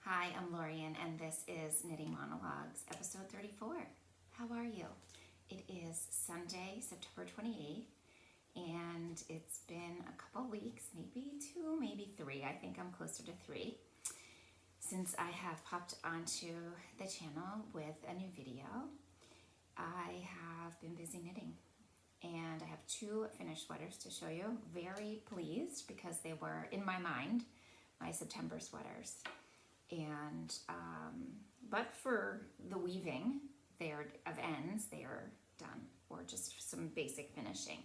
Hi, I'm Lorian, and this is Knitting Monologues, episode 34. How are you? It is Sunday, September 28th, and it's been a couple weeks, maybe 2, maybe 3. I think I'm closer to 3, since I have popped onto the channel with a new video. I have been busy knitting, and I have 2 finished sweaters to show you. Very pleased because they were, in my mind, my September sweaters. And but for the weaving of ends, they are done, or just some basic finishing.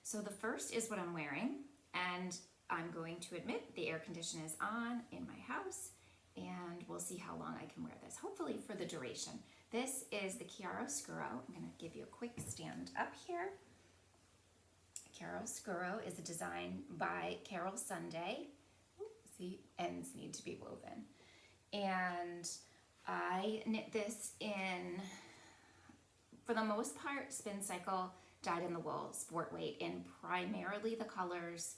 So the first is what I'm wearing, and I'm going to admit the air conditioner is on in my house, and we'll see how long I can wear this, hopefully for the duration. This is the Kiara Skuro. I'm going to give you a quick stand up here. Kiara Skuro is a design by Carol Sunday. See, ends need to be woven. And I knit this in, for the most part, Spincycle, dyed in the wool, sport weight, in primarily the colors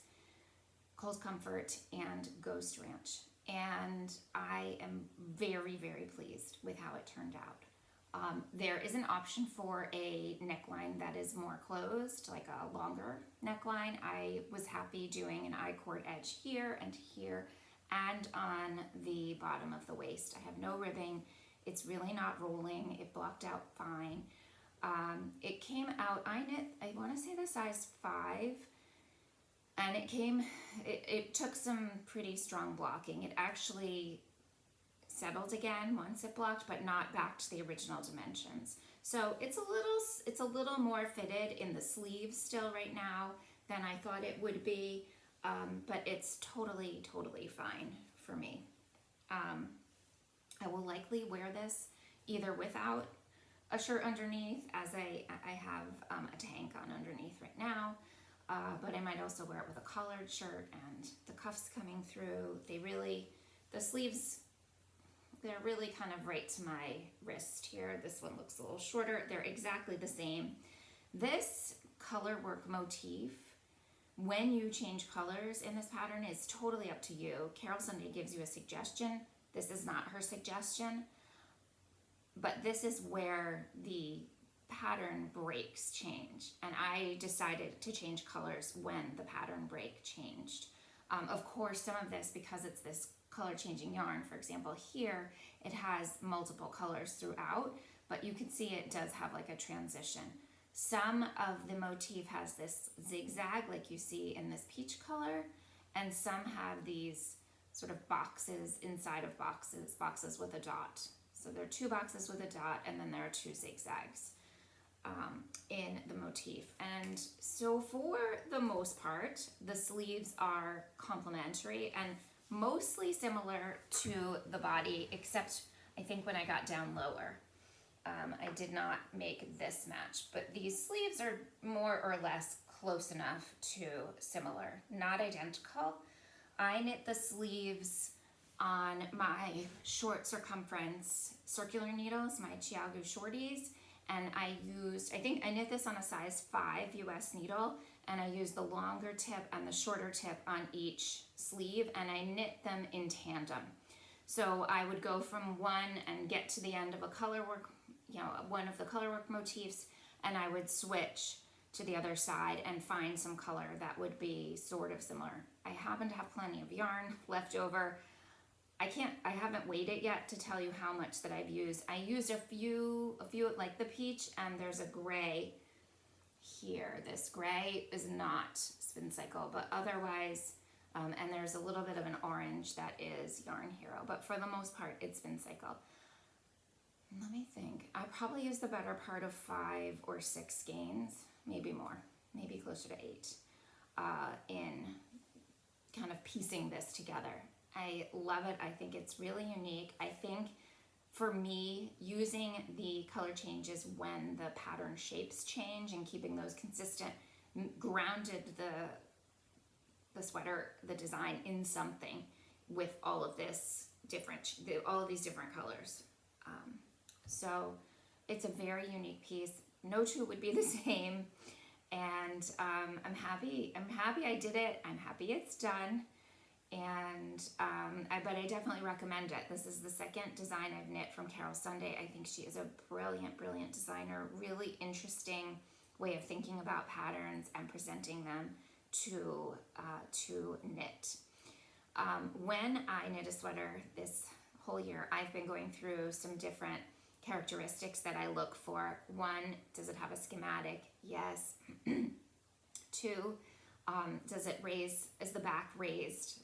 Cold Comfort and Ghost Ranch. And I am very, very pleased with how it turned out. There is an option for a neckline that is more closed, like a longer neckline. I was happy doing an I-cord edge here and here, and on the bottom of the waist. I have no ribbing. It's really not rolling. It blocked out fine. It came out, I want to say the size 5, and it took some pretty strong blocking. It actually settled again once it blocked, but not back to the original dimensions. So it's a little more fitted in the sleeves still right now than I thought it would be. But it's totally fine for me. I will likely wear this either without a shirt underneath, as I have a tank on underneath right now, but I might also wear it with a collared shirt and the cuffs coming through. The sleeves, they're really kind of right to my wrist here. This one looks a little shorter. They're exactly the same. This color work motif, when you change colors in this pattern, is totally up to you. Carol Sunday gives you a suggestion. This is not her suggestion, but this is where the pattern breaks change. And I decided to change colors when the pattern break changed. Of course, some of this, because it's this color changing yarn, for example, here, it has multiple colors throughout, but you can see it does have like a transition. Some of the motif has this zigzag like you see in this peach color, and some have these sort of boxes inside of boxes with a dot. So there are 2 boxes with a dot, and then there are 2 zigzags in the motif. And so for the most part, the sleeves are complementary and mostly similar to the body, except I think when I got down lower. I did not make this match, but these sleeves are more or less close enough to similar, not identical. I knit the sleeves on my short circumference circular needles, my Chiaro shorties, and I think I knit this on a size 5 US needle, and I used the longer tip and the shorter tip on each sleeve, and I knit them in tandem. So I would go from one and get to the end of a colorwork, one of the colorwork motifs, and I would switch to the other side and find some color that would be sort of similar. I happen to have plenty of yarn left over. I haven't weighed it yet to tell you how much that I've used. I used a few like the peach, and there's a gray here. This gray is not Spincycle, but otherwise, and there's a little bit of an orange that is Yarn Hero, but for the most part, it's Spincycle. Let me think. I probably used the better part of 5 or 6 skeins, maybe more, maybe closer to 8, in kind of piecing this together. I love it. I think it's really unique. I think for me, using the color changes when the pattern shapes change and keeping those consistent grounded the sweater, the design, in something with all of these different colors. So it's a very unique piece. No 2 would be the same, and I'm happy I did it. I'm happy it's done, and I'm but I definitely recommend it. This is the second design I've knit from Carol Sunday. I think she is a brilliant, brilliant designer. Really interesting way of thinking about patterns and presenting them to knit. When I knit a sweater this whole year, I've been going through some different characteristics that I look for. One, does it have a schematic? Yes. Two, is the back raised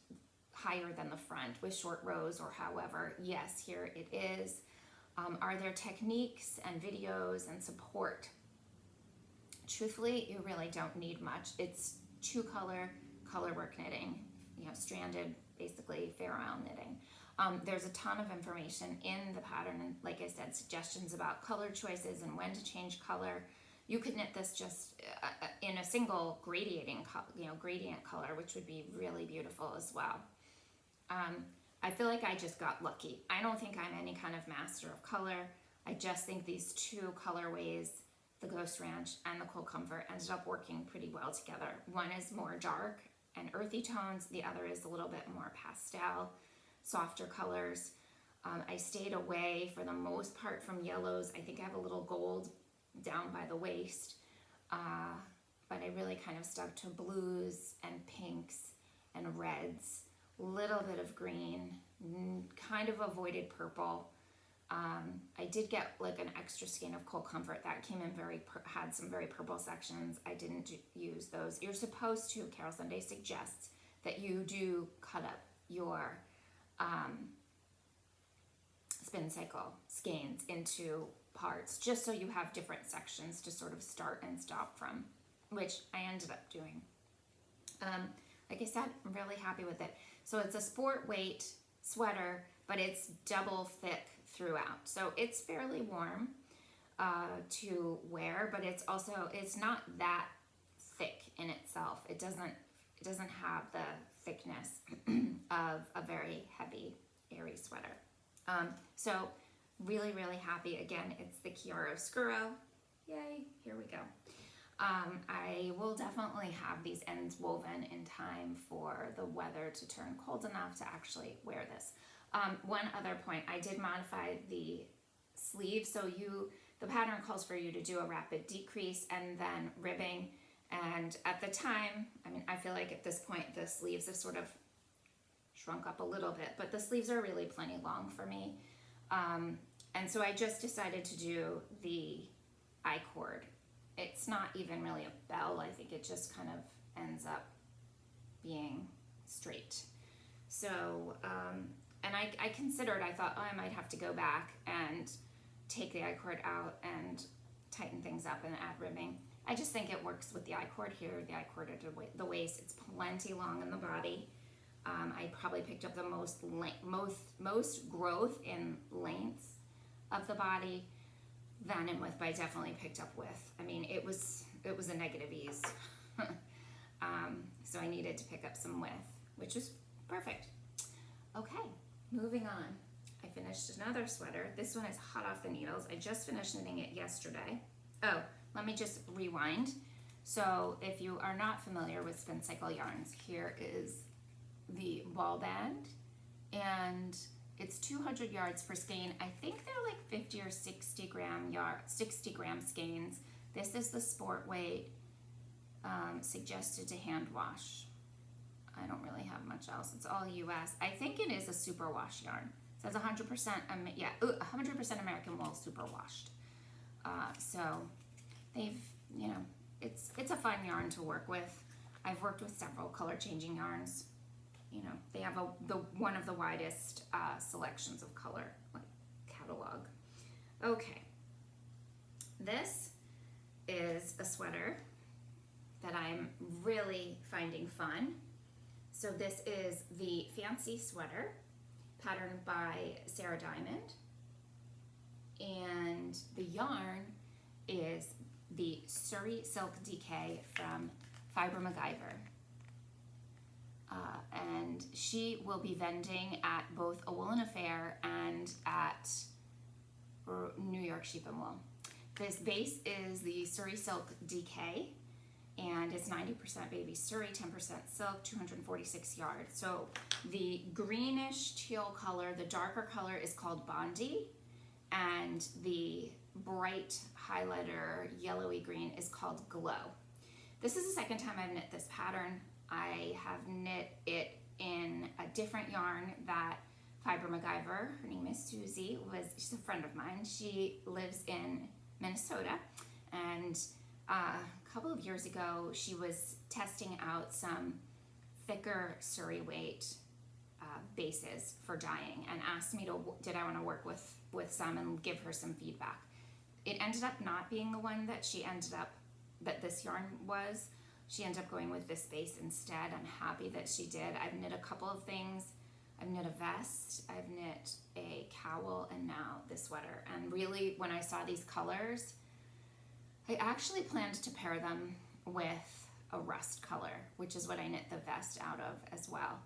higher than the front with short rows or however? Yes, here it is. Are there techniques and videos and support? Truthfully, you really don't need much. It's two color work knitting, stranded, basically Faroe knitting. There's a ton of information in the pattern, and like I said, suggestions about color choices and when to change color. You could knit this just in a single gradient color, which would be really beautiful as well. I feel like I just got lucky. I don't think I'm any kind of master of color. I just think these two colorways, the Ghost Ranch and the Cold Comfort, ended up working pretty well together. One is more dark and earthy tones. The other is a little bit more pastel, softer colors. I stayed away for the most part from yellows. I think I have a little gold down by the waist, but I really kind of stuck to blues and pinks and reds, little bit of green, kind of avoided purple. I did get like an extra skein of Cold Comfort that came in had some very purple sections. I didn't use those. You're supposed to, Carol Sunday suggests that you do cut up your Spincycle skeins into parts, just so you have different sections to sort of start and stop from, which I ended up doing. Like I said, I'm really happy with it. So it's a sport weight sweater, but it's double thick throughout. So it's fairly warm to wear, but it's not that thick in itself. It doesn't have the thickness of a very heavy, airy sweater. So really, really happy. Again, it's the Kiara Skuro. Yay, here we go. I will definitely have these ends woven in time for the weather to turn cold enough to actually wear this. One other point, I did modify the sleeve. So the pattern calls for you to do a rapid decrease and then ribbing. And at the time, I feel like at this point, the sleeves have sort of shrunk up a little bit, but the sleeves are really plenty long for me. And so I just decided to do the I-cord. It's not even really a bell. I think it just kind of ends up being straight. So, and I considered, I thought, I might have to go back and take the I-cord out and tighten things up and add ribbing. I just think it works with the I-cord here, the I-cord at the waist. It's plenty long in the body. I probably picked up the most growth in length of the body than in width, but I definitely picked up width. It was a negative ease. So I needed to pick up some width, which is perfect. Okay, moving on. I finished another sweater. This one is hot off the needles. I just finished knitting it yesterday. Oh, let me just rewind. So if you are not familiar with Spincycle yarns, here is the ball band, and it's 200 yards per skein. I think they're like 50 or 60 gram skeins. This is the sport weight, suggested to hand wash. I don't really have much else. It's all US. I think it is a superwash yarn. It says 100%, 100% American wool superwashed. So they've, it's a fun yarn to work with. I've worked with several color changing yarns. They have one of the widest selections of color, like catalog. Okay, this is a sweater that I'm really finding fun. So this is the Fancy Sweater, patterned by Sarah Diamond, and the yarn is the Suri Silk DK from Macgyver. And she will be vending at both A Woolen Affair and at New York Sheep and Wool. This base is the Suri Silk DK, and it's 90% baby suri, 10% silk, 246 yards. So the greenish teal color, the darker color is called Mandi, and the bright highlighter yellowy green is called Glow. This is the second time I've knit this pattern. I have knit it in a different yarn that Fiber Macgyver, her name is Susie, she's a friend of mine. She lives in Minnesota, and a couple of years ago she was testing out some thicker suri weight bases for dyeing and asked me did I want to work with some and give her some feedback. It ended up not being the one that this yarn was. She ended up going with this base instead. I'm happy that she did. I've knit a couple of things. I've knit a vest, I've knit a cowl, and now this sweater. And really, when I saw these colors, I actually planned to pair them with a rust color, which is what I knit the vest out of as well.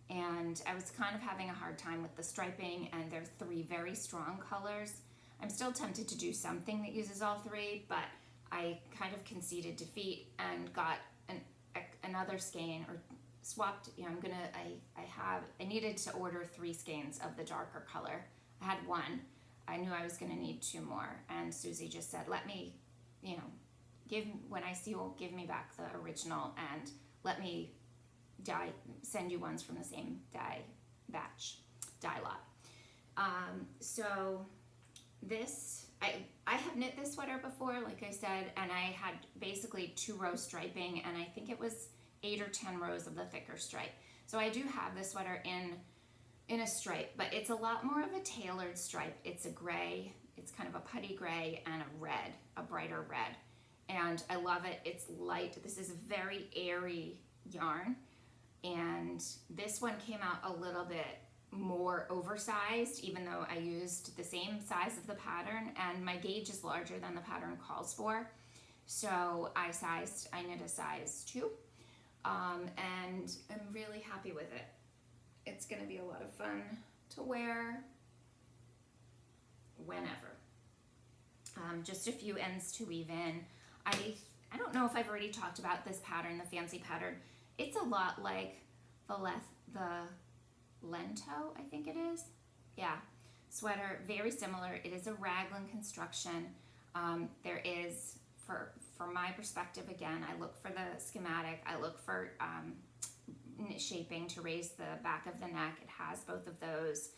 And I was kind of having a hard time with the striping, and there's 3 very strong colors. I'm still tempted to do something that uses all 3, but I kind of conceded defeat and got another skein, or swapped. You know, I needed to order 3 skeins of the darker color. I had 1. I knew I was going to need 2 more, and Susie just said, let me, you know, when I see you, give me back the original and let me send you ones from the same dye lot. So this, I have knit this sweater before, like I said, and I had basically 2-row striping, and I think it was 8 or 10 rows of the thicker stripe. So I do have this sweater in a stripe, but it's a lot more of a tailored stripe. It's a gray, it's kind of a putty gray and a red, a brighter red. And I love it, it's light. This is a very airy yarn. And this one came out a little bit more oversized, even though I used the same size of the pattern, and my gauge is larger than the pattern calls for. So I knit a size 2. And I'm really happy with it. It's going to be a lot of fun to wear whenever. Just a few ends to weave in. I don't know if I've already talked about this pattern, the fancy pattern. It's a lot like the Lento, I think it is. Yeah, sweater, very similar. It is a raglan construction. There is, for my perspective, again, I look for the schematic. I look for knit shaping to raise the back of the neck. It has both of those.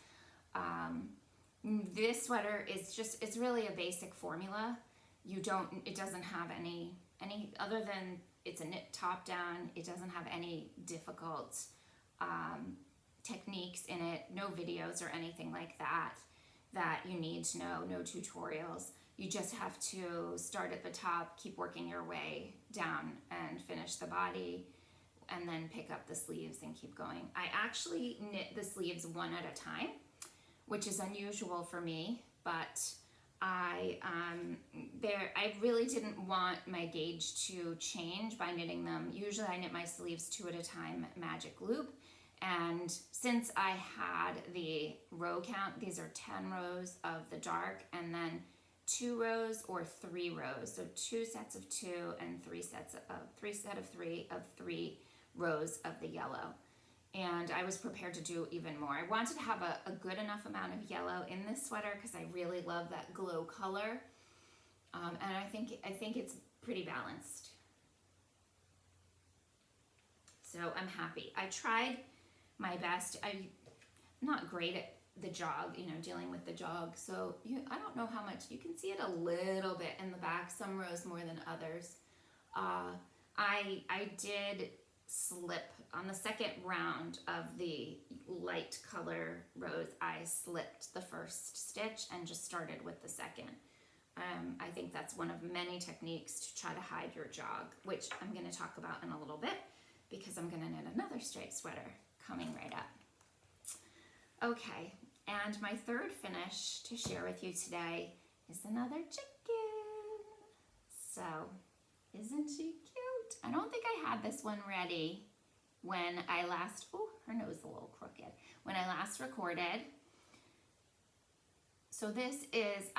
This sweater is it's really a basic formula. It doesn't have any other than it's a knit top down. It doesn't have any difficult techniques in it, no videos or anything like that you need to know, no tutorials. You just have to start at the top, keep working your way down and finish the body, and then pick up the sleeves and keep going. I actually knit the sleeves one at a time, which is unusual for me, but I really didn't want my gauge to change by knitting them. Usually I knit my sleeves 2 at a time, magic loop. And since I had the row count, these are 10 rows of the dark, and then 2 rows or 3 rows. So 2 sets of 2 and 3 sets of 3 rows of the yellow. And I was prepared to do even more. I wanted to have a good enough amount of yellow in this sweater because I really love that glow color. And I think it's pretty balanced. So I'm happy. I tried my best. I'm not great at the jog, dealing with the jog. So I don't know how much. You can see it a little bit in the back, some rows more than others. I did slip on the second round of the light color rows. I slipped the first stitch and just started with the second. I think that's one of many techniques to try to hide your jog, which I'm going to talk about in a little bit because I'm going to knit another striped sweater coming right up. Okay, and my third finish to share with you today is another chicken. So, isn't she cute? I don't think I had this one ready when I last, her nose is a little crooked, when I last recorded. So this is,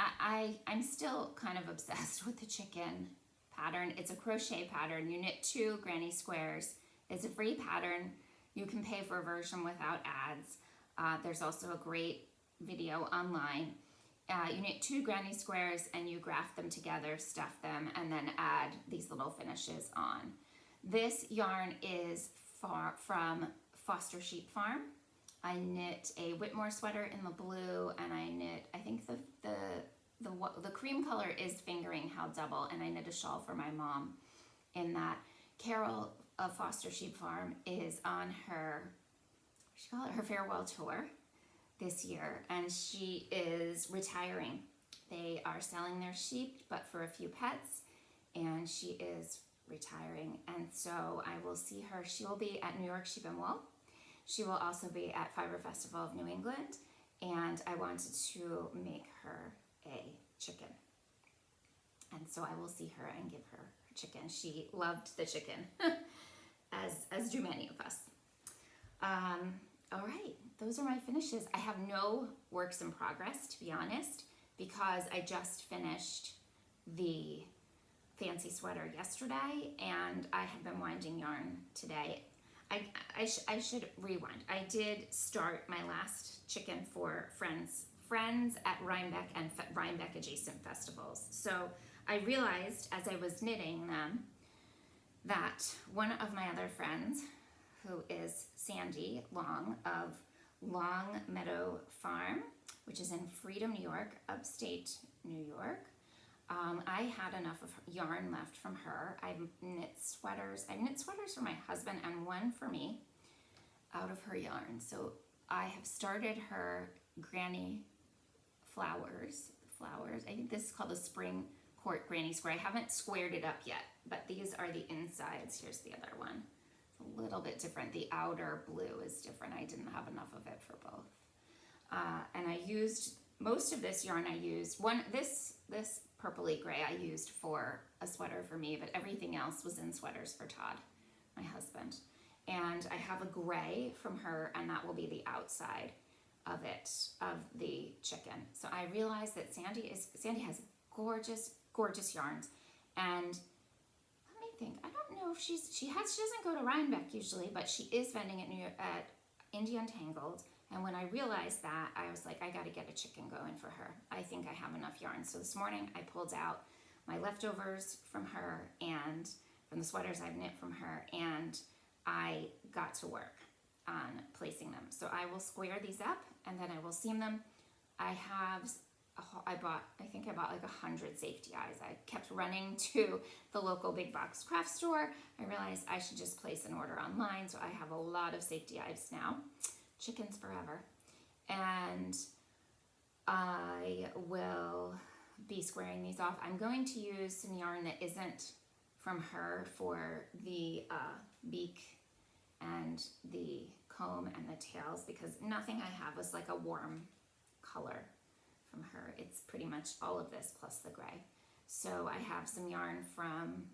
I'm still kind of obsessed with the chicken pattern. It's a crochet pattern. You knit 2 granny squares. It's a free pattern. You can pay for a version without ads. There's also a great video online. You knit 2 granny squares and you graft them together, stuff them, and then add these little finishes on. This yarn is from Foster Sheep Farm. I knit a Whitmore sweater in the blue, and I knit, I think the cream color is Fingering How Double, and I knit a shawl for my mom in that. Carol of Foster Sheep Farm is on her, what should call it, her farewell tour this year, and she is retiring. They are selling their sheep, but for a few pets, and she is retiring, and so I will see her. She will be at New York Sheep and Wool. She will also be at Fiber Festival of New England, and I wanted to make her a chicken. And so I will see her and give her her chicken. She loved the chicken, as do many of us. All right, those are my finishes. I have no works in progress, to be honest, because I just finished the fancy sweater yesterday, and I have been winding yarn today. I should rewind. I did start my last chicken for friends at Rhinebeck and Rhinebeck adjacent festivals. So I realized as I was knitting them that one of my other friends, who is Sandy Long of Long Meadow Farm, which is in Freedom, New York, upstate New York, I had enough of yarn left from her. I knit sweaters for my husband and one for me out of her yarn. So I have started her granny flowers. I think this is called the Spring Court Granny Square. I haven't squared it up yet, but these are the insides. Here's the other one. It's a little bit different. The outer blue is different. I didn't have enough of it for both. And I used most of this yarn. This purpley gray I used for a sweater for me, but everything else was in sweaters for Todd, my husband. And I have a gray from her, and that will be the outside of the chicken. So I realized that Sandy has gorgeous, gorgeous yarns. And let me think, I don't know if she doesn't go to Rhinebeck usually, but she is vending at India Untangled. And when I realized that, I was like, I got to get a chicken going for her. I think I have enough yarn. So this morning I pulled out my leftovers from her and from the sweaters I've knit from her, and I got to work on placing them. So I will square these up and then I will seam them. I think I bought like 100 safety eyes. I kept running to the local big box craft store. I realized I should just place an order online. So I have a lot of safety eyes now. Chickens forever. And I will be squaring these off. I'm going to use some yarn that isn't from her for the beak and the comb and the tails, because nothing I have was like a warm color from her. It's pretty much all of this plus the gray. So I have some yarn from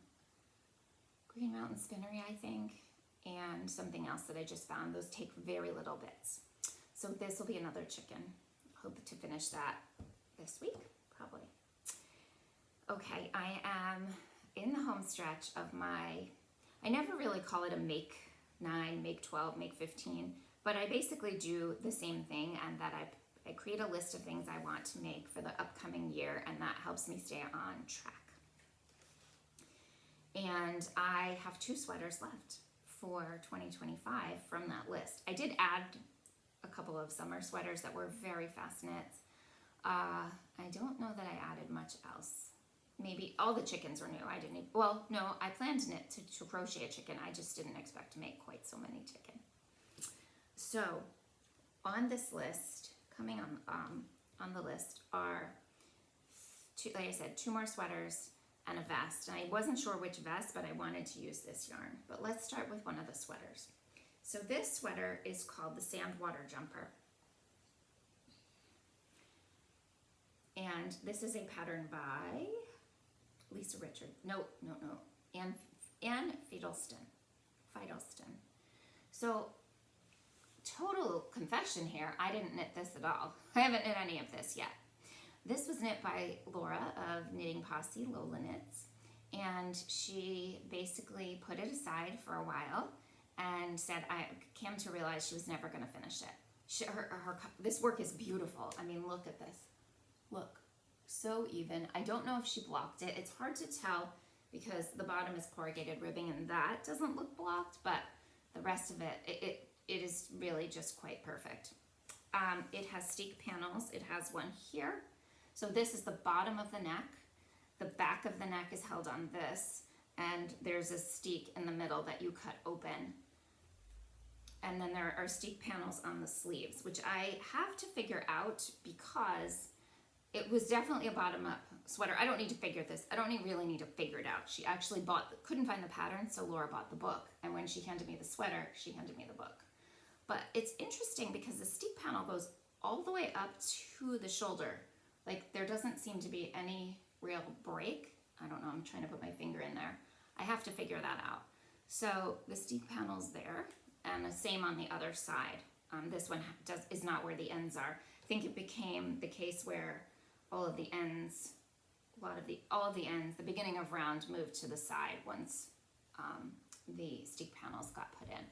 Green Mountain Spinnery, I think, and something else that I just found. Those take very little bits. So this will be another chicken. Hope to finish that this week, probably. Okay, I am in the home stretch of I never really call it a make 9, make 12, make 15, but I basically do the same thing, and that I create a list of things I want to make for the upcoming year, and that helps me stay on track. And I have 2 sweaters left for 2025 from that list. I did add a couple of summer sweaters that were very fast knits. I don't know that I added much else. Maybe all the chickens were new. I planned to knit to crochet a chicken. I just didn't expect to make quite so many chicken. So on this list, coming on the list are, like I said, 2 more sweaters and a vest. And I wasn't sure which vest, but I wanted to use this yarn. But let's start with one of the sweaters. So this sweater is called the Sandwater Jumper. And this is a pattern by Lisa Richard. Anne Feitelson. So, total confession here, I didn't knit this at all. I haven't knit any of this yet. This was knit by Laura of Knitting Posse, Lola Knits, and she basically put it aside for a while and said, I came to realize she was never going to finish it. This work is beautiful. I mean, look at this. Look, so even. I don't know if she blocked it. It's hard to tell because the bottom is corrugated ribbing and that doesn't look blocked, but the rest of it, it is really just quite perfect. It has steek panels. It has one here. So this is the bottom of the neck. The back of the neck is held on this, and there's a steek in the middle that you cut open. And then there are steek panels on the sleeves, which I have to figure out because it was definitely a bottom-up sweater. I don't need to figure this. I don't really need to figure it out. She actually couldn't find the pattern, so Laura bought the book. And when she handed me the sweater, she handed me the book. But it's interesting because the steek panel goes all the way up to the shoulder. Like, there doesn't seem to be any real break. I don't know, I'm trying to put my finger in there. I have to figure that out. So the steek panel's there, and the same on the other side. This one is not where the ends are. I think it became the case where all of the ends, the beginning of round moved to the side once the steek panels got put in.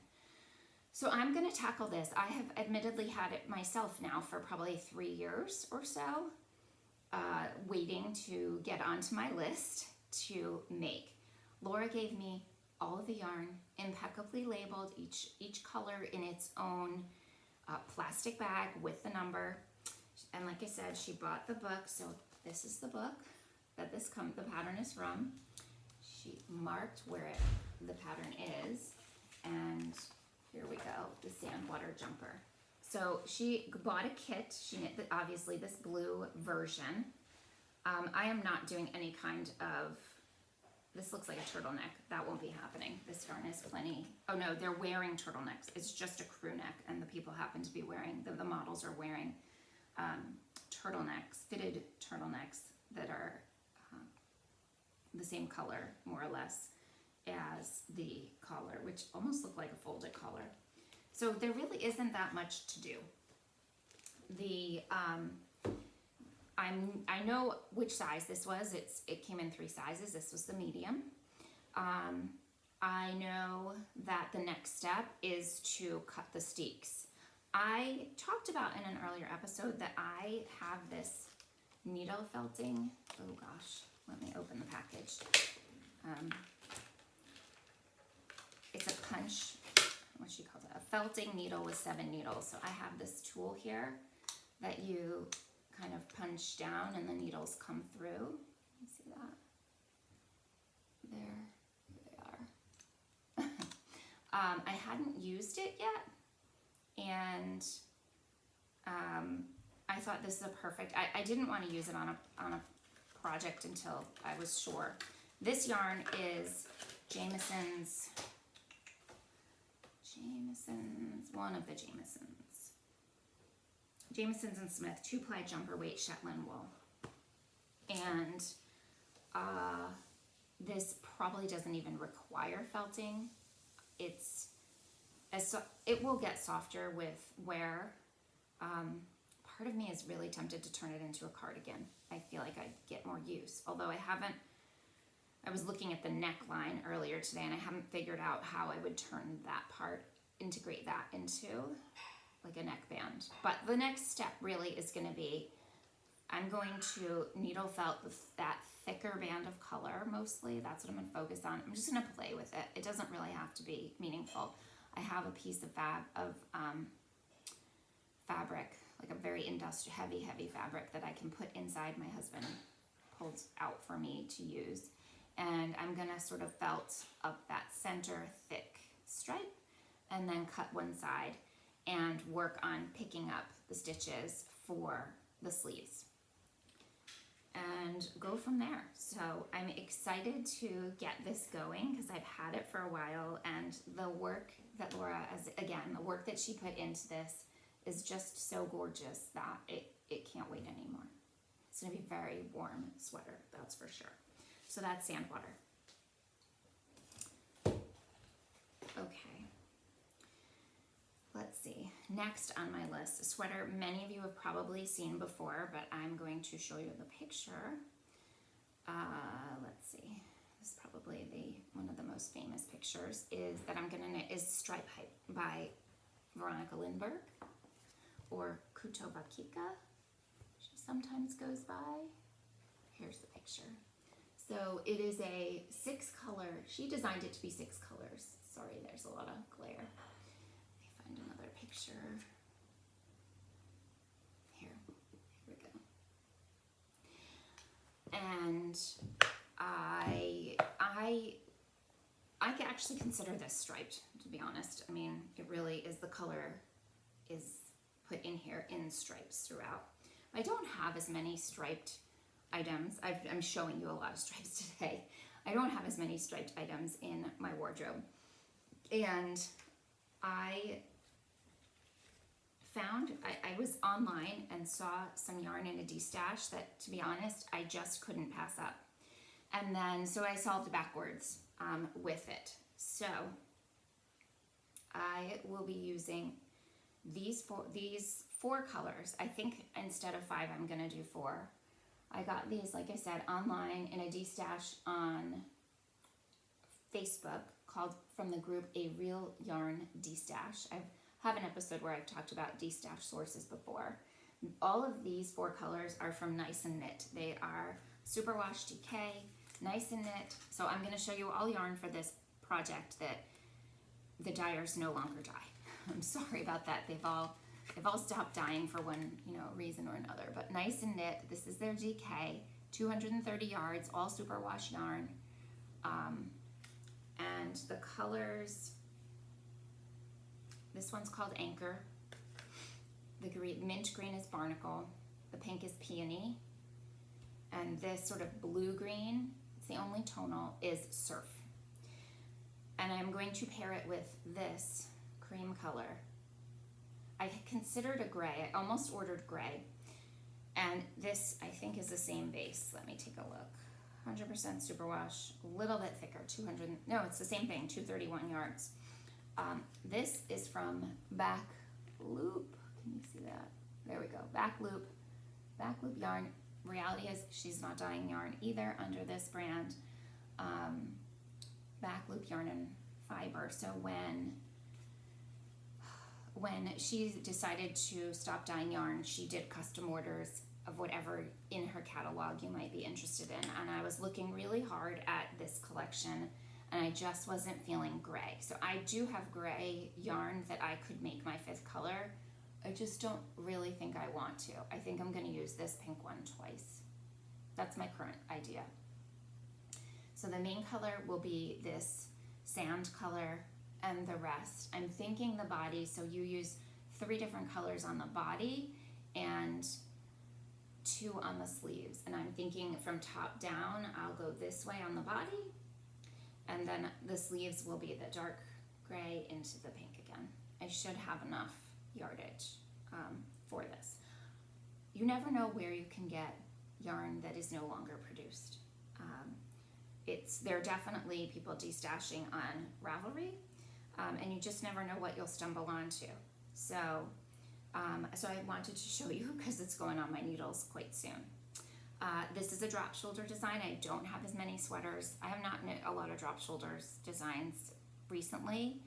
So I'm gonna tackle this. I have admittedly had it myself now for probably 3 years or so, waiting to get onto my list to make. Laura gave me all of the yarn, impeccably labeled, each color in its own plastic bag with the number. And like I said, she bought the book, so this is the book that the pattern is from. She marked where the pattern is, and here we go, the Sandwater jumper. So she bought a kit. She knit, obviously, this blue version. I am not doing any kind of, this looks like a turtleneck. That won't be happening. This yarn is plenty. Oh no, they're wearing turtlenecks. It's just a crew neck, and the people happen to be wearing, the models are wearing turtlenecks, fitted turtlenecks that are the same color, more or less, as the collar, which almost look like a folded collar. So there really isn't that much to do. I know which size this was. It came in 3 sizes. This was the medium. I know that the next step is to cut the steeks. I talked about in an earlier episode that I have this needle felting. Oh gosh, let me open the package. It's a punch, what she calls it, a felting needle with 7 needles. So I have this tool here that you kind of punch down and the needles come through. You see that? There they are. I hadn't used it yet, and I thought this is a perfect, I didn't want to use it on a project until I was sure. This yarn is Jamieson's, one of the Jamieson's and Smith 2-ply jumper weight Shetland wool. And this probably doesn't even require felting. It will get softer with wear. Part of me is really tempted to turn it into a cardigan. I feel like I'd get more use, although I was looking at the neckline earlier today and I haven't figured out how I would turn that part, integrate that into like a neckband. But the next step really is going to be, I'm going to needle felt that thicker band of color mostly. That's what I'm going to focus on. I'm just going to play with it. It doesn't really have to be meaningful. I have a piece of fabric, like a very industrial, heavy fabric that I can put inside. My husband pulled out for me to use. And I'm going to sort of felt up that center thick stripe and then cut one side and work on picking up the stitches for the sleeves and go from there. So I'm excited to get this going because I've had it for a while, and the work that Laura, the work that she put into this is just so gorgeous that it can't wait anymore. It's gonna be a very warm sweater, that's for sure. So that's Sandwater. Okay. Let's see. Next on my list, a sweater many of you have probably seen before, but I'm going to show you the picture. Let's see. this is probably one of the most famous pictures, is that I'm gonna knit is Stripe Hype by Veronika Lindberg, or Kutova Kika, she sometimes goes by. Here's the picture. So it is a 6-color, she designed it to be 6 colors. Sorry, there's a lot of glare. Let me find another picture. Here we go. And I can actually consider this striped, to be honest. I mean, it really is, the color is put in here in stripes throughout. I don't have as many striped items. I'm showing you a lot of stripes today. I don't have as many striped items in my wardrobe. And I found, I was online and saw some yarn in a D-stash that, to be honest, I just couldn't pass up. And then, so I solved backwards with it. So I will be using these four colors. I think instead of 5, I'm gonna do 4. I got these, like I said, online in a D-stash on Facebook called, from the group A Real Yarn D-stash. I have an episode where I've talked about D-stash sources before. All of these 4 colors are from Nice and Knit. They are Superwash DK, Nice and Knit. So I'm going to show you all yarn for this project that the dyers no longer dye. I'm sorry about that. They've all stopped dyeing for one reason or another. But Nice and Knit, this is their DK, 230 yards, all superwash yarn. And the colors, this one's called Anchor. The green, mint green is Barnacle. The pink is Peony. And this sort of blue-green, it's the only tonal, is Surf. And I'm going to pair it with this cream color. I considered a gray. I almost ordered gray. And this, I think, is the same base. Let me take a look. 100% superwash, a little bit thicker, 200, no, it's the same thing, 231 yards. This is from Back Loop. Can you see that? There we go, Back Loop yarn. Reality is she's not dyeing yarn either under this brand. Back Loop yarn and fiber. So when she decided to stop dyeing yarn, she did custom orders of whatever in her catalog you might be interested in. And I was looking really hard at this collection and I just wasn't feeling gray. So I do have gray yarn that I could make my 5th color. I just don't really think I want to. I think I'm gonna use this pink one twice. That's my current idea. So the main color will be this sand color and the rest. I'm thinking the body, so you use 3 different colors on the body and 2 on the sleeves. And I'm thinking from top down, I'll go this way on the body, and then the sleeves will be the dark gray into the pink again. I should have enough yardage for this. You never know where you can get yarn that is no longer produced. There are definitely people destashing on Ravelry, and you just never know what you'll stumble onto. So I wanted to show you because it's going on my needles quite soon. This is a drop shoulder design. I don't have as many sweaters. I have not knit a lot of drop shoulders designs recently,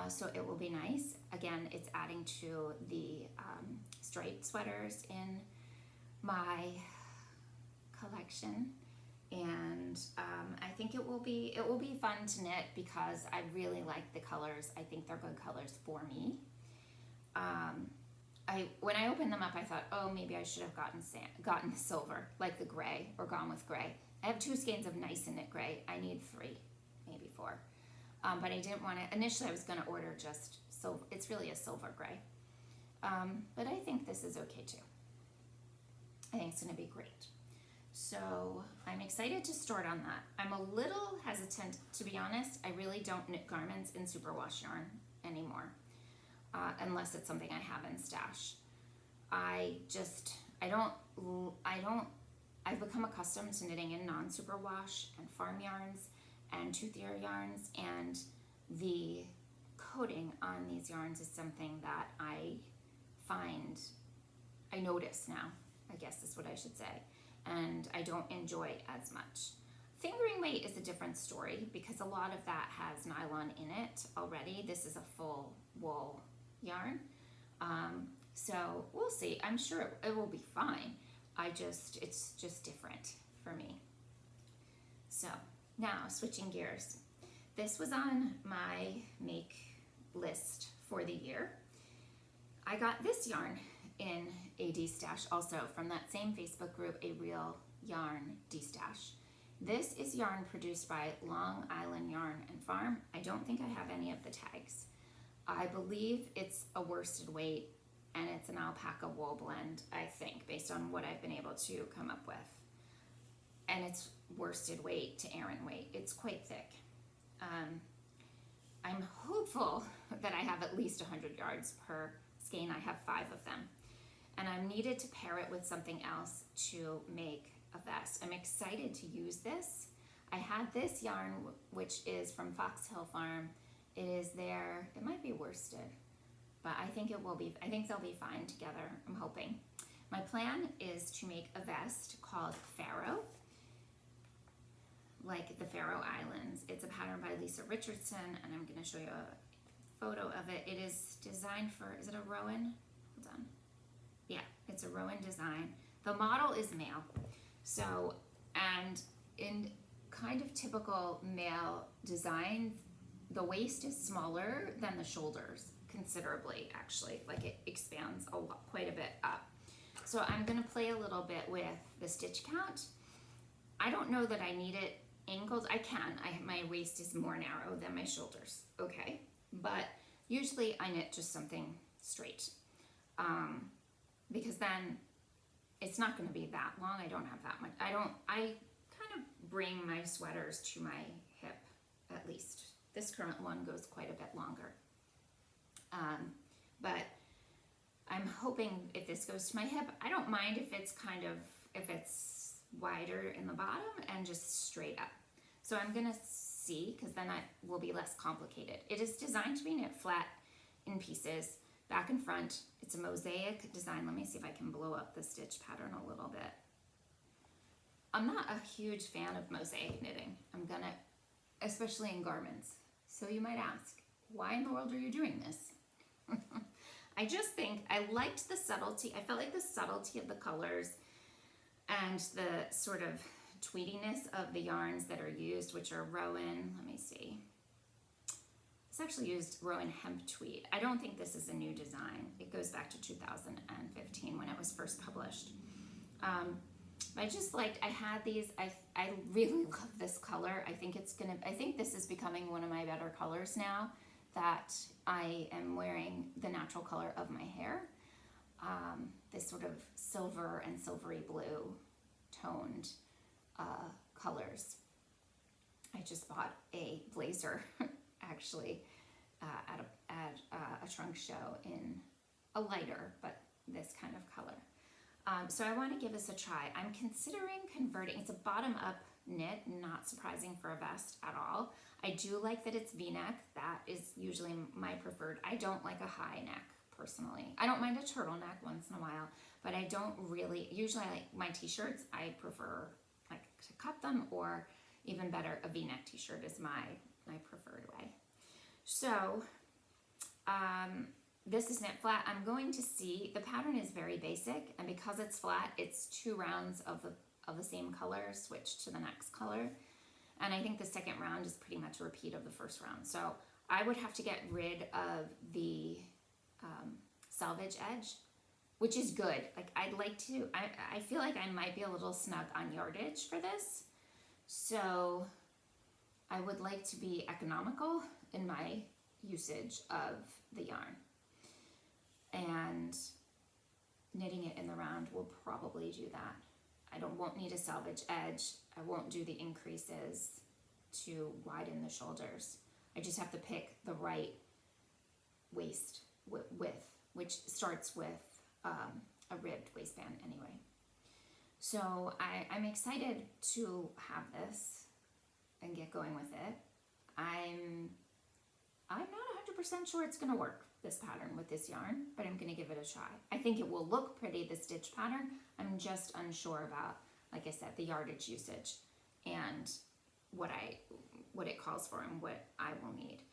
so it will be nice. Again, it's adding to the striped sweaters in my collection, and I think it will be fun to knit because I really like the colors. I think they're good colors for me. When I opened them up, I thought, oh, maybe I should have gotten the silver, like the gray, or gone with gray. I have 2 skeins of Nice and Knit gray. I need 3, maybe 4. But I didn't want to, initially I was going to order just silver. It's really a silver gray. But I think this is okay too. I think it's going to be great. So I'm excited to start on that. I'm a little hesitant, to be honest. I really don't knit garments in superwash yarn anymore. Unless it's something I have in stash. I've become accustomed to knitting in non-superwash and farm yarns and toothier yarns, and the coating on these yarns is something that I notice now, I guess is what I should say, and I don't enjoy as much. Fingering weight is a different story because a lot of that has nylon in it already. This is a full wool yarn. So we'll see. I'm sure it will be fine. It's just different for me. So now switching gears. This was on my make list for the year. I got this yarn in a D-stash also from that same Facebook group, A Real Yarn D-stash. This is yarn produced by Long Island Yarn and Farm. I don't think I have any of the tags. I believe it's a worsted weight and it's an alpaca wool blend, I think, based on what I've been able to come up with. And it's worsted weight to Aran weight. It's quite thick. I'm hopeful that I have at least 100 yards per skein. I have 5 of them. And I'm needed to pair it with something else to make a vest. I'm excited to use this. I had this yarn, which is from Foxhill Farm. It is there, it might be worsted, but I think they'll be fine together, I'm hoping. My plan is to make a vest called Pharaoh, like the Faroe Islands. It's a pattern by Lisa Richardson, and I'm gonna show you a photo of it. It is designed for, is it a Rowan? Hold on. Yeah, it's a Rowan design. The model is male. So, and in kind of typical male design, the waist is smaller than the shoulders, considerably actually. Like it expands quite a bit up. So I'm gonna play a little bit with the stitch count. I don't know that I need it angled. I can, my waist is more narrow than my shoulders, okay? But usually I knit just something straight. Because then it's not gonna be that long. I don't have that much. I kind of bring my sweaters to my hip, at least. This current one goes quite a bit longer. But I'm hoping if this goes to my hip, I don't mind if it's wider in the bottom and just straight up. So I'm gonna see, because then that will be less complicated. It is designed to be knit flat in pieces, back and front. It's a mosaic design. Let me see if I can blow up the stitch pattern a little bit. I'm not a huge fan of mosaic knitting. Especially in garments. So you might ask, why in the world are you doing this? I just think I liked the subtlety. I felt like the subtlety of the colors and the sort of tweediness of the yarns that are used, which are Rowan. Let me see. It's actually used Rowan hemp tweed. I don't think this is a new design. It goes back to 2015 when it was first published. I just liked, I had these, I really love this color. I think this is becoming one of my better colors now that I am wearing the natural color of my hair. This sort of silver and silvery blue toned colors. I just bought a blazer actually at a trunk show in a lighter, but this kind of color. So I want to give this a try. I'm considering converting. It's a bottom-up knit, not surprising for a vest at all. I do like that it's V-neck. That is usually my preferred. I don't like a high neck, personally. I don't mind a turtleneck once in a while, but I don't really, usually I like my t-shirts, I prefer like to cut them, or even better, a V-neck t-shirt is my preferred way. So, this is knit flat. I'm going to see, the pattern is very basic, and because it's flat, it's 2 rounds of the same color switched to the next color. And I think the second round is pretty much a repeat of the first round. So I would have to get rid of the selvage edge, which is good. Like I'd like to, I feel like I might be a little snug on yardage for this. So I would like to be economical in my usage of the yarn. And knitting it in the round will probably do that. I won't need a selvage edge. I won't do the increases to widen the shoulders. I just have to pick the right waist width, which starts with a ribbed waistband anyway. So I'm excited to have this and get going with it. I'm not 100% sure it's gonna work, this pattern with this yarn, but I'm gonna give it a try. I think it will look pretty, the stitch pattern. I'm just unsure about, like I said, the yardage usage and what it calls for and what I will need.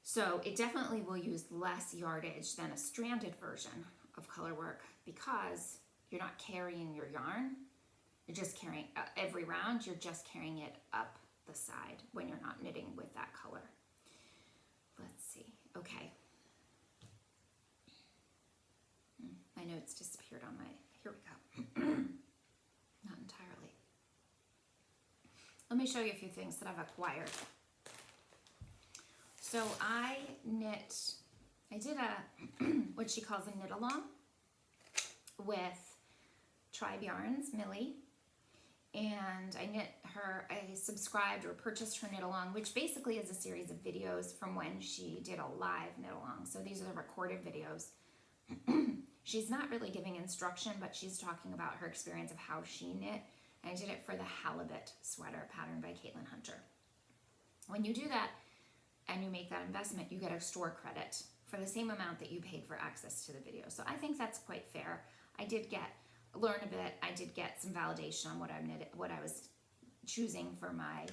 So it definitely will use less yardage than a stranded version of color work because you're not carrying your yarn. You're just carrying, every round, you're just carrying it up the side when you're not knitting with that color. Let's see, okay. My notes disappeared on my, here we go. Not entirely. Let me show you a few things that I've acquired. So I did a, what she calls a knit along with Tribe Yarns, Millie, and I subscribed or purchased her knit along, which basically is a series of videos from when she did a live knit along. So these are the recorded videos. She's not really giving instruction, but she's talking about her experience of how she knit. And I did it for the halibut sweater patterned by Caitlin Hunter. When you do that, and you make that investment, you get a store credit for the same amount that you paid for access to the video. So I think that's quite fair. I did learn a bit. I did get some validation on what I was choosing for my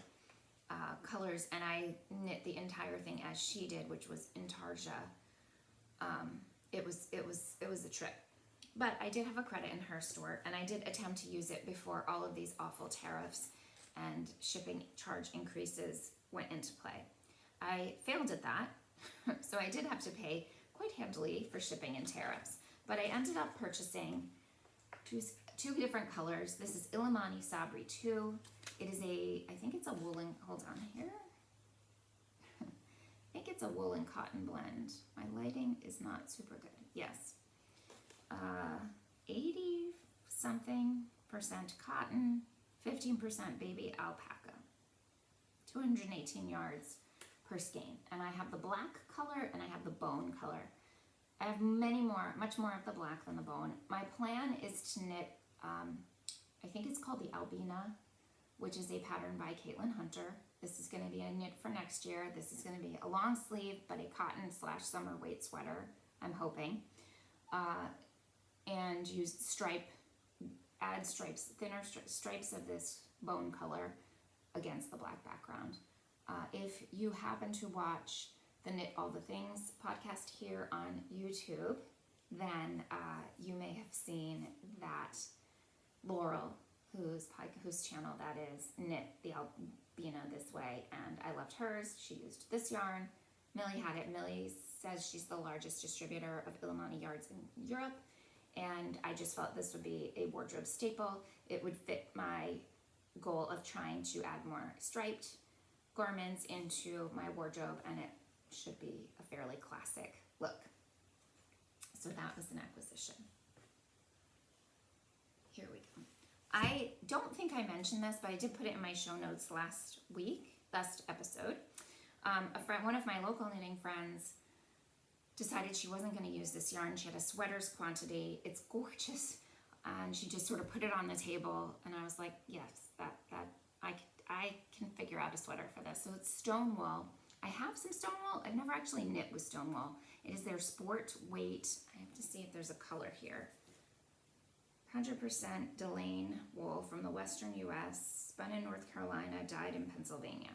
colors, and I knit the entire thing as she did, which was intarsia. It was a trip. But I did have a credit in her store, and I did attempt to use it before all of these awful tariffs and shipping charge increases went into play. I failed at that, so I did have to pay quite handily for shipping and tariffs. But I ended up purchasing two different colors. This is Illimani Sabri 2. It is I think it's a woolen, hold on here. I think it's a woolen cotton blend. My lighting is not super good. Yes. 80-something% cotton, 15% baby alpaca. 218 yards per skein, and I have the black color and I have the bone color. I have much more of the black than the bone. My plan is to knit, I think it's called the Albina, which is a pattern by Caitlin Hunter. This is going to be a knit for next year. This is going to be a long sleeve, but a cotton/summer weight sweater, I'm hoping. And use add stripes, thinner stripes of this bone color against the black background. If you happen to watch the Knit All the Things podcast here on YouTube, then you may have seen that Laurel, whose channel that is, knit the Albina this way, and I loved hers. She used this yarn. Millie had it. Millie says she's the largest distributor of Illimani yards in Europe, and I just felt this would be a wardrobe staple. It would fit my goal of trying to add more striped garments into my wardrobe, and it should be a fairly classic look. So that was an acquisition. Here we go. I don't think I mentioned this, but I did put it in my show notes last episode. One of my local knitting friends decided she wasn't going to use this yarn. She had a sweater's quantity. It's gorgeous. And she just sort of put it on the table, and I was like, yes, I can figure out a sweater for this. So it's Stonewall. I have some Stonewall. I've never actually knit with Stonewall. It is their sport weight. I have to see if there's a color here. 100% Delane wool from the Western U.S., spun in North Carolina, dyed in Pennsylvania.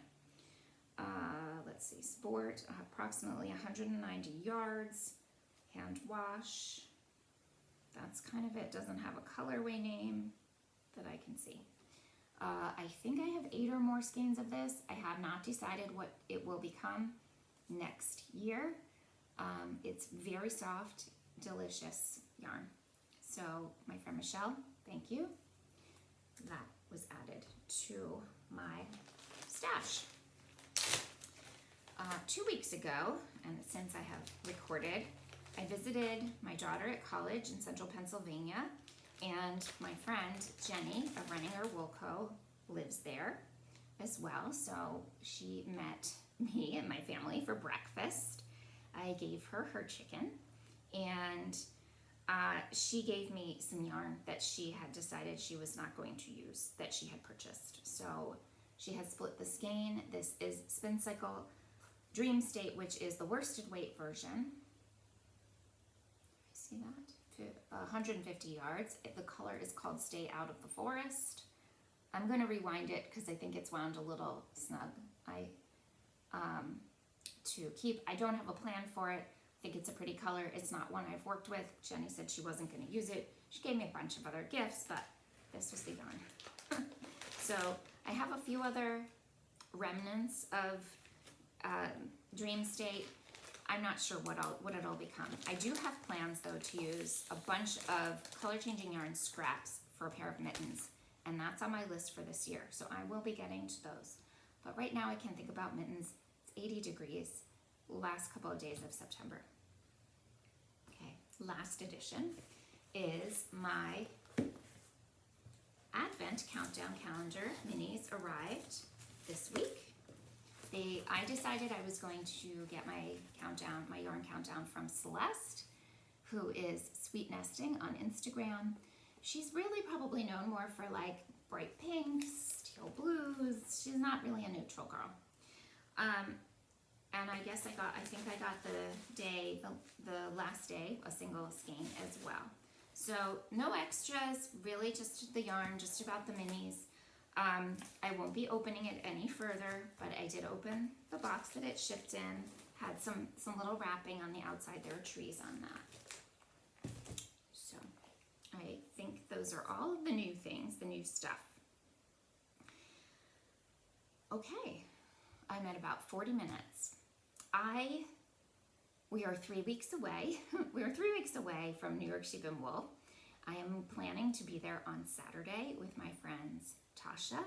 Let's see, sport, approximately 190 yards, hand wash. That's kind of it. Doesn't have a colorway name that I can see. I think I have 8 or more skeins of this. I have not decided what it will become next year. It's very soft, delicious yarn. So my friend Michelle, thank you. That was added to my stash. 2 weeks ago, and since I have recorded, I visited my daughter at college in central Pennsylvania, and my friend Jenny of Renninger Wool Co. lives there as well. So she met me and my family for breakfast. I gave her her chicken, and she gave me some yarn that she had decided she was not going to use, that she had purchased. So she has split the skein. This is Spincycle Dream State, which is the worsted weight version. See that? 150 yards. The color is called Stay Out of the Forest. I'm going to rewind it because I think it's wound a little snug. I don't have a plan for it. I think it's a pretty color. It's not one I've worked with. Jenny said she wasn't going to use it. She gave me a bunch of other gifts, but this was the yarn. So I have a few other remnants of Dream State. I'm not sure what it'll become. I do have plans though to use a bunch of color changing yarn scraps for a pair of mittens, and that's on my list for this year. So I will be getting to those. But right now I can't think about mittens. It's 80 degrees last couple of days of September. Okay, last edition is my Advent countdown calendar. Minis arrived this week. I decided I was going to get my yarn countdown from Celeste, who is Sweetnesting on Instagram. She's really probably known more for like bright pinks, teal blues. She's not really a neutral girl. And I guess I think I got the last day, a single skein as well. So no extras, really just the yarn, just about the minis. I won't be opening it any further, but I did open the box that it shipped in. Had some little wrapping on the outside. There are trees on that. So I think those are all of the new things, the new stuff. Okay, I'm at about 40 minutes. We are 3 weeks away. We are 3 weeks away from New York Sheep and Wool. I am planning to be there on Saturday with my friends Tasha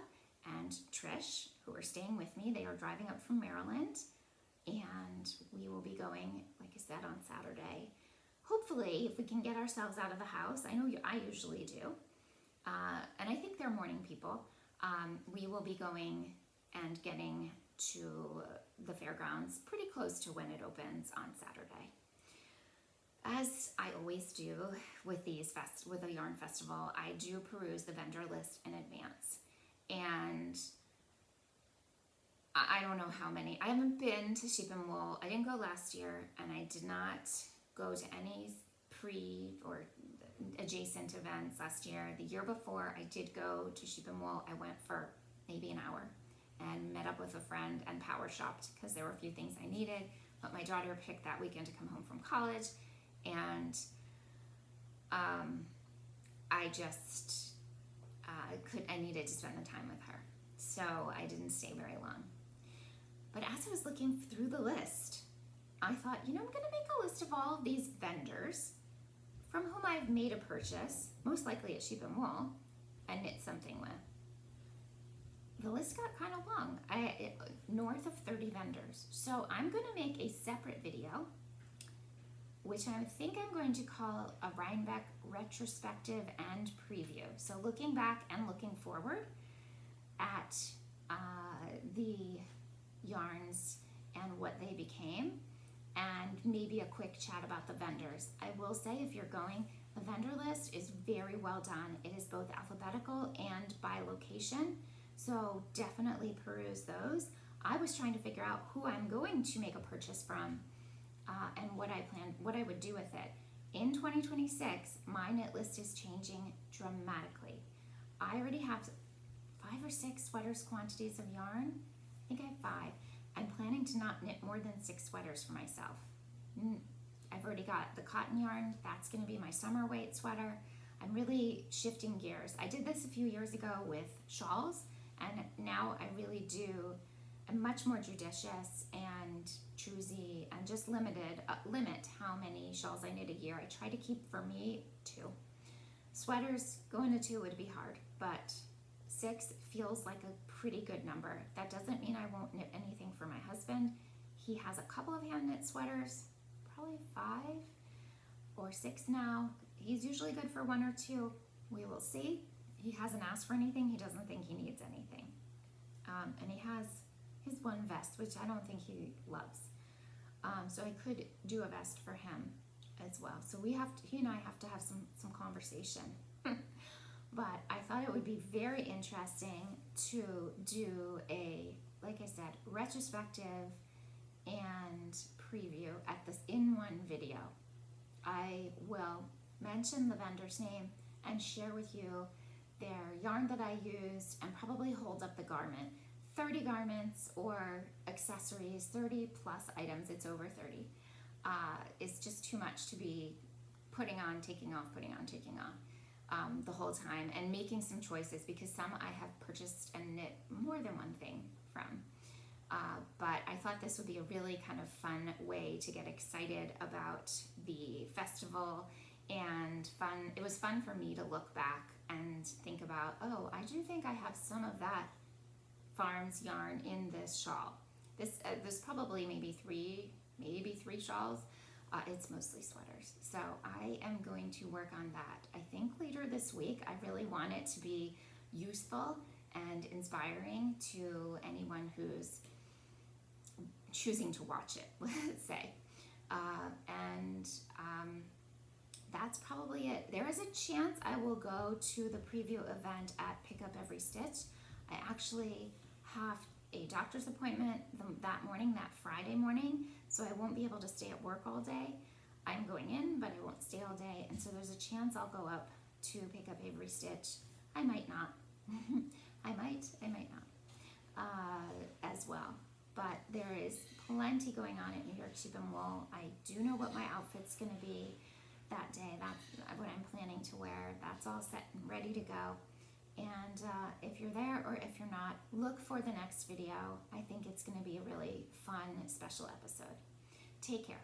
and Trish, who are staying with me. They are driving up from Maryland, and we will be going, like I said, on Saturday. Hopefully, if we can get ourselves out of the house. I know I usually do, and I think they're morning people. We will be going and getting to the fairgrounds pretty close to when it opens on Saturday. As I always do with with a yarn festival, I do peruse the vendor list in advance. And I don't know how many. I haven't been to Sheep and Wool. I didn't go last year, and I did not go to any pre or adjacent events last year. The year before, I did go to Sheep and Wool. I went for maybe an hour and met up with a friend and power shopped because there were a few things I needed. But my daughter picked that weekend to come home from college, and I needed to spend the time with her, so I didn't stay very long. But as I was looking through the list, I thought, I'm going to make a list of all of these vendors from whom I've made a purchase, most likely at Sheep and Wool, and knit something with. The list got kind of long, north of 30 vendors. So I'm going to make a separate video, which I think I'm going to call a Rhinebeck retrospective and preview. So looking back and looking forward at the yarns and what they became, and maybe a quick chat about the vendors. I will say, if you're going, the vendor list is very well done. It is both alphabetical and by location, so definitely peruse those. I was trying to figure out who I'm going to make a purchase from, and what I would do with it. In 2026, my knit list is changing dramatically. I already have 5 or 6 sweaters quantities of yarn. I think I have 5. I'm planning to not knit more than 6 sweaters for myself. I've already got the cotton yarn. That's going to be my summer weight sweater. I'm really shifting gears. I did this a few years ago with shawls, and now I really do. I'm much more judicious and choosy, and just limit how many shawls I knit a year. I try to keep, for me, 2. Sweaters, going to 2 would be hard, but 6 feels like a pretty good number. That doesn't mean I won't knit anything for my husband. He has a couple of hand knit sweaters, probably 5 or 6 now. He's usually good for 1 or 2. We will see. He hasn't asked for anything. He doesn't think he needs anything. And he has his one vest, which I don't think he loves. So I could do a vest for him as well. So he and I have to have some conversation. But I thought it would be very interesting to do a, like I said, retrospective and preview at this in one video. I will mention the vendor's name and share with you their yarn that I used and probably hold up the garment. 30 garments or accessories, 30 plus items, it's over 30, is just too much to be putting on, taking off, putting on, taking off the whole time, and making some choices, because some I have purchased and knit more than one thing from. But I thought this would be a really kind of fun way to get excited about the festival, and fun. It was fun for me to look back and think about, oh, I do think I have some of that Farms yarn in this shawl. There's probably maybe three shawls. It's mostly sweaters. So I am going to work on that. I think later this week. I really want it to be useful and inspiring to anyone who's choosing to watch it, let's say. That's probably it. There is a chance I will go to the preview event at Pick Up Every Stitch. I actually have a doctor's appointment that morning, that Friday morning, so I won't be able to stay at work all day. I'm going in, but I won't stay all day, and so there's a chance I'll go up to Pick Up Every Stitch. I might not. I might not as well. But there is plenty going on at New York Sheep and Wool. I do know what my outfit's going to be that day. That's what I'm planning to wear. That's all set and ready to go. And if you're there or if you're not, look for the next video. I think it's going to be a really fun, special episode. Take care.